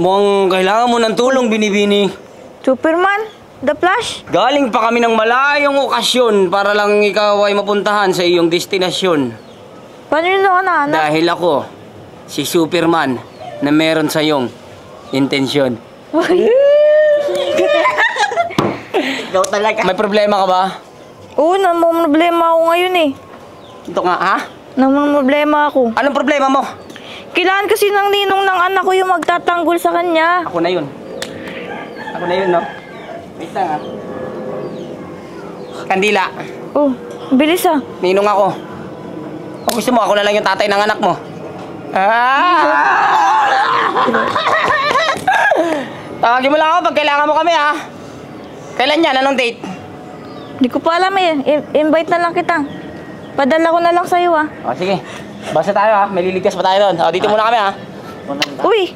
Mukhang kailangan mo ng tulong, Binibini. Superman? The Flash? Galing pa kami ng malayong okasyon para lang ikaw ay mapuntahan sa iyong destinasyon. Paano yun ako nahanap? Dahil ako, si Superman, na meron sa iyong intensyon. Ikaw talaga. May problema ka ba? Oo, namumroblema ako ngayon eh. Ito nga, ha? Namumroblema ako. Anong problema mo? Kailangan kasi ng ninong ng anak ko yung magtatanggol sa kanya. Ako na yun. Ako na yun, no? Wait lang, ha? Kandila. Oh, bilis ah. Ninong ako. Kung gusto mo, ako na lang yung tatay ng anak mo. Tawagin mo lang ako pag kailangan mo kami, ha? Kailan yan? Anong date? Hindi ko pa alam eh. Invite na lang kita. Padala ko na lang sa'yo ah. O, sige. Basta tayo, ha? May liligtas pa tayo doon. O, dito muna kami, ha? Uy!